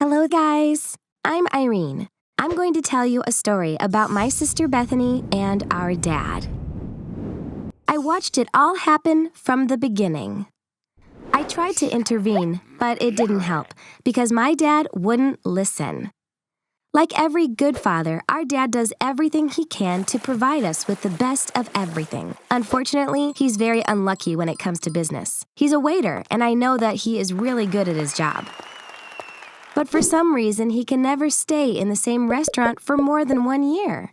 Hello, guys. I'm Irene. I'm going to tell you a story about my sister Bethany and our dad. I watched it all happen from the beginning. I tried to intervene, but it didn't help because my dad wouldn't listen. Like every good father, our dad does everything he can to provide us with the best of everything. Unfortunately, he's very unlucky when it comes to business. He's a waiter, and I know that he is really good at his job. But for some reason, he can never stay in the same restaurant for more than 1 year.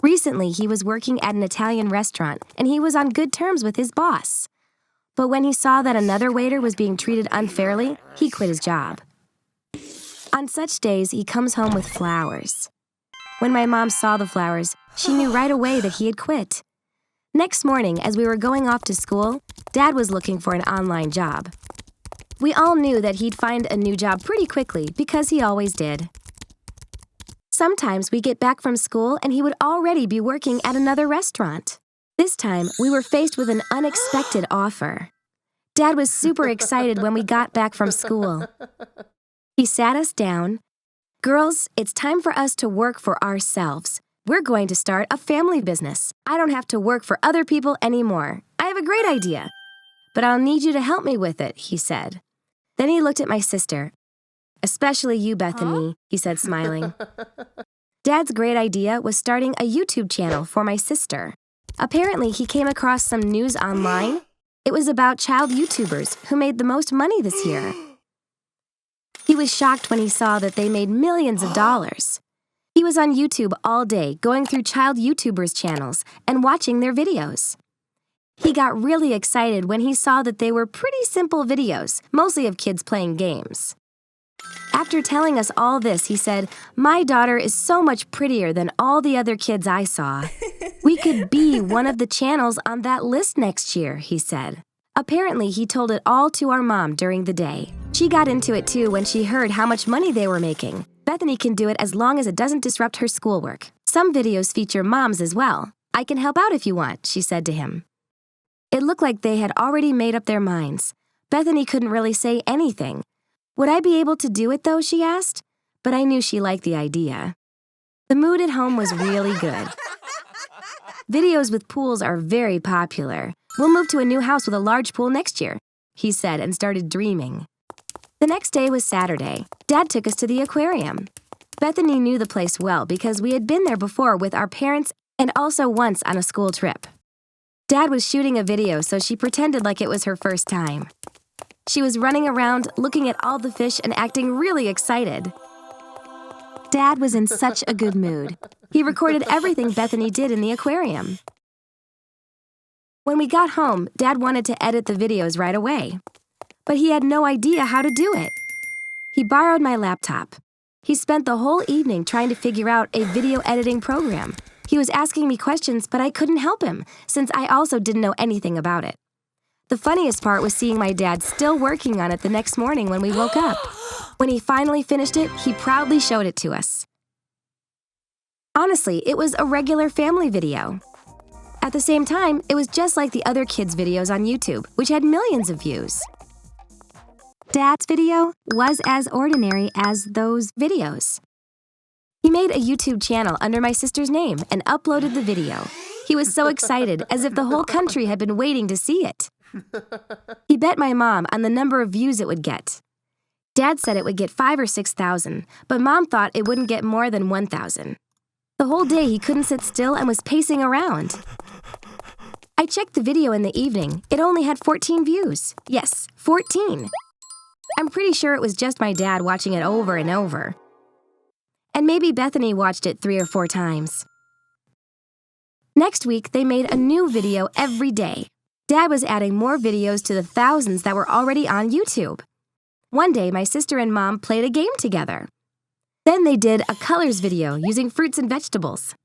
Recently, he was working at an Italian restaurant, and he was on good terms with his boss. But when he saw that another waiter was being treated unfairly, he quit his job. On such days, he comes home with flowers. When my mom saw the flowers, she knew right away that he had quit. Next morning, as we were going off to school, Dad was looking for an online job. We all knew that he'd find a new job pretty quickly because he always did. Sometimes we get back from school and he would already be working at another restaurant. This time, we were faced with an unexpected offer. Dad was super excited when we got back from school. He sat us down. "Girls, it's time for us to work for ourselves. We're going to start a family business. I don't have to work for other people anymore. I have a great idea. But I'll need you to help me with it," he said. Then he looked at my sister. "Especially you, Bethany," he said, smiling. Dad's great idea was starting a YouTube channel for my sister. Apparently, he came across some news online. It was about child YouTubers who made the most money this year. He was shocked when he saw that they made millions of dollars. He was on YouTube all day, going through child YouTubers' channels and watching their videos. He got really excited when he saw that they were pretty simple videos, mostly of kids playing games. After telling us all this, he said, "My daughter is so much prettier than all the other kids I saw. We could be one of the channels on that list next year," he said. Apparently, he told it all to our mom during the day. She got into it too when she heard how much money they were making. Bethany can do it as long as it doesn't disrupt her schoolwork. Some videos feature moms as well. "I can help out if you want," she said to him. It looked like they had already made up their minds. Bethany couldn't really say anything. "Would I be able to do it though?" she asked. But I knew she liked the idea. The mood at home was really good. "Videos with pools are very popular. We'll move to a new house with a large pool next year," he said and started dreaming. The next day was Saturday. Dad took us to the aquarium. Bethany knew the place well because we had been there before with our parents and also once on a school trip. Dad was shooting a video, so she pretended like it was her first time. She was running around, looking at all the fish and acting really excited. Dad was in such a good mood. He recorded everything Bethany did in the aquarium. When we got home, Dad wanted to edit the videos right away. But he had no idea how to do it. He borrowed my laptop. He spent the whole evening trying to figure out a video editing program. He was asking me questions, but I couldn't help him, since I also didn't know anything about it. The funniest part was seeing my dad still working on it the next morning when we woke up. When he finally finished it, he proudly showed it to us. Honestly, it was a regular family video. At the same time, it was just like the other kids' videos on YouTube, which had millions of views. Dad's video was as ordinary as those videos. He made a YouTube channel under my sister's name and uploaded the video. He was so excited, as if the whole country had been waiting to see it. He bet my mom on the number of views it would get. Dad said it would get 5,000 or 6,000, but Mom thought it wouldn't get more than 1,000. The whole day he couldn't sit still and was pacing around. I checked the video in the evening. It only had 14 views. Yes, 14. I'm pretty sure it was just my dad watching it over and over. And maybe Bethany watched it 3 or 4 times. Next week, they made a new video every day. Dad was adding more videos to the thousands that were already on YouTube. One day, my sister and Mom played a game together. Then they did a colors video using fruits and vegetables.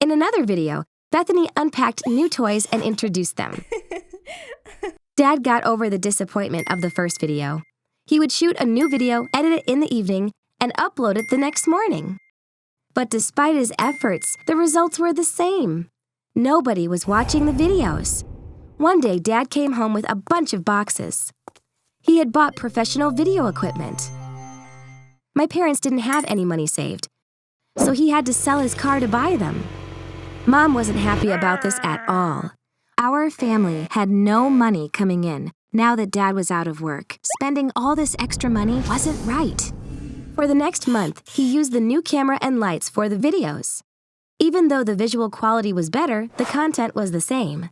In another video, Bethany unpacked new toys and introduced them. Dad got over the disappointment of the first video. He would shoot a new video, edit it in the evening, and upload it the next morning. But despite his efforts, the results were the same. Nobody was watching the videos. One day, Dad came home with a bunch of boxes. He had bought professional video equipment. My parents didn't have any money saved, so he had to sell his car to buy them. Mom wasn't happy about this at all. Our family had no money coming in now that Dad was out of work. Spending all this extra money wasn't right. For the next month, he used the new camera and lights for the videos. Even though the visual quality was better, the content was the same.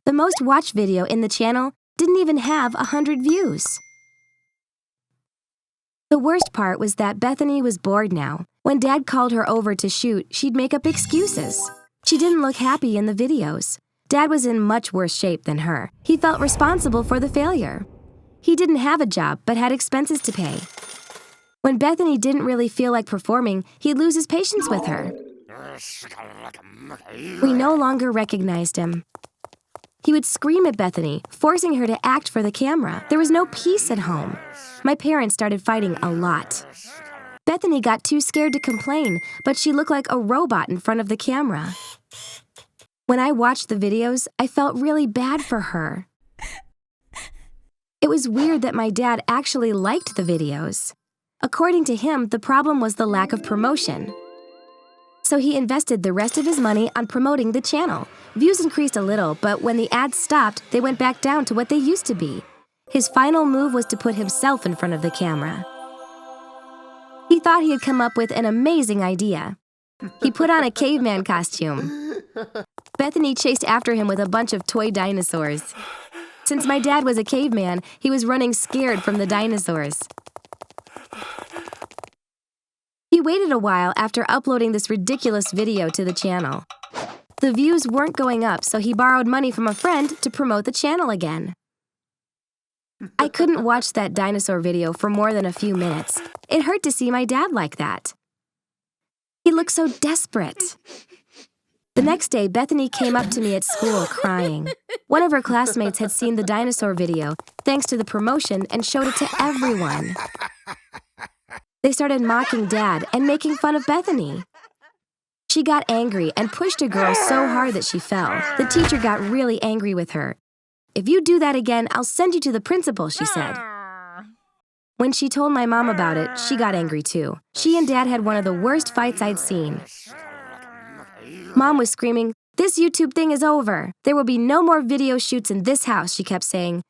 The most watched video in the channel didn't even have 100 views. The worst part was that Bethany was bored now. When Dad called her over to shoot, she'd make up excuses. She didn't look happy in the videos. Dad was in much worse shape than her. He felt responsible for the failure. He didn't have a job, but had expenses to pay. When Bethany didn't really feel like performing, he'd lose his patience with her. We no longer recognized him. He would scream at Bethany, forcing her to act for the camera. There was no peace at home. My parents started fighting a lot. Bethany got too scared to complain, but she looked like a robot in front of the camera. When I watched the videos, I felt really bad for her. It was weird that my dad actually liked the videos. According to him, the problem was the lack of promotion. So he invested the rest of his money on promoting the channel. Views increased a little, but when the ads stopped, they went back down to what they used to be. His final move was to put himself in front of the camera. He thought he had come up with an amazing idea. He put on a caveman costume. Bethany chased after him with a bunch of toy dinosaurs. Since my dad was a caveman, he was running scared from the dinosaurs. He waited a while after uploading this ridiculous video to the channel. The views weren't going up, so he borrowed money from a friend to promote the channel again. I couldn't watch that dinosaur video for more than a few minutes. It hurt to see my dad like that. He looked so desperate. The next day, Bethany came up to me at school crying. One of her classmates had seen the dinosaur video, thanks to the promotion, and showed it to everyone. They started mocking Dad and making fun of Bethany. She got angry and pushed a girl so hard that she fell. The teacher got really angry with her. "If you do that again, I'll send you to the principal," she said. When she told my mom about it, she got angry too. She and Dad had one of the worst fights I'd seen. Mom was screaming, "This YouTube thing is over. There will be no more video shoots in this house," she kept saying.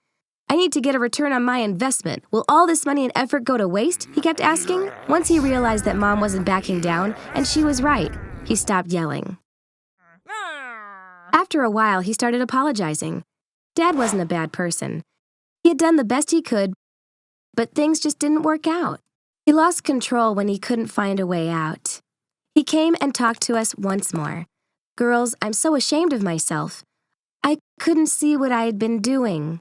"I need to get a return on my investment. Will all this money and effort go to waste?" he kept asking. Once he realized that Mom wasn't backing down, and she was right, he stopped yelling. After a while, he started apologizing. Dad wasn't a bad person. He had done the best he could, but things just didn't work out. He lost control when he couldn't find a way out. He came and talked to us once more. "Girls, I'm so ashamed of myself. I couldn't see what I had been doing.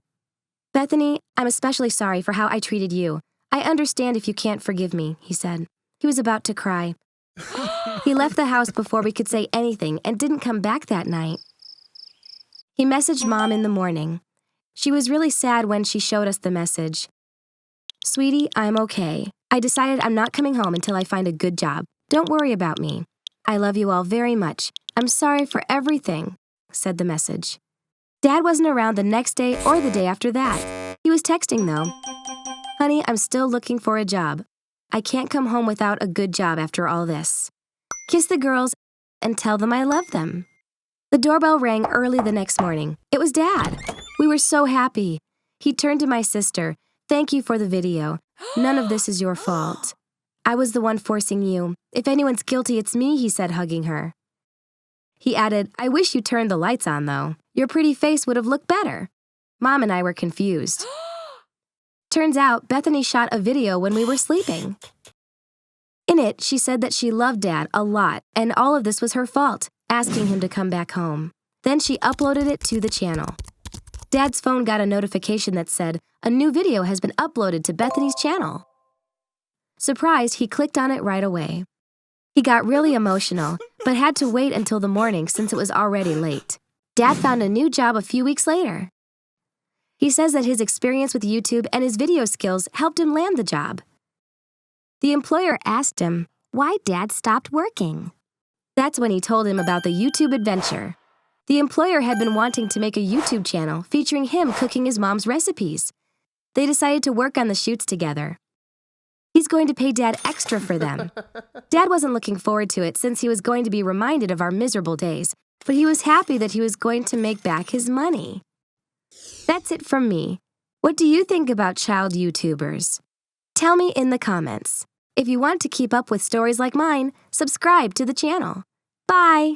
Bethany, I'm especially sorry for how I treated you. I understand if you can't forgive me," he said. He was about to cry. He left the house before we could say anything and didn't come back that night. He messaged Mom in the morning. She was really sad when she showed us the message. "Sweetie, I'm okay. I decided I'm not coming home until I find a good job. Don't worry about me. I love you all very much. I'm sorry for everything," said the message. Dad wasn't around the next day or the day after that. He was texting though. "Honey, I'm still looking for a job. I can't come home without a good job after all this. Kiss the girls and tell them I love them." The doorbell rang early the next morning. It was Dad. We were so happy. He turned to my sister. "Thank you for the video. None of this is your fault. I was the one forcing you. If anyone's guilty, it's me," he said, hugging her. He added, "I wish you turned the lights on, though. Your pretty face would have looked better." Mom and I were confused. Turns out, Bethany shot a video when we were sleeping. In it, she said that she loved Dad a lot, and all of this was her fault, asking him to come back home. Then she uploaded it to the channel. Dad's phone got a notification that said, "A new video has been uploaded to Bethany's channel." Surprised, he clicked on it right away. He got really emotional, but had to wait until the morning since it was already late. Dad found a new job a few weeks later. He says that his experience with YouTube and his video skills helped him land the job. The employer asked him why Dad stopped working. That's when he told him about the YouTube adventure. The employer had been wanting to make a YouTube channel featuring him cooking his mom's recipes. They decided to work on the shoots together. He's going to pay Dad extra for them. Dad wasn't looking forward to it since he was going to be reminded of our miserable days, but he was happy that he was going to make back his money. That's it from me. What do you think about child YouTubers? Tell me in the comments. If you want to keep up with stories like mine, subscribe to the channel. Bye!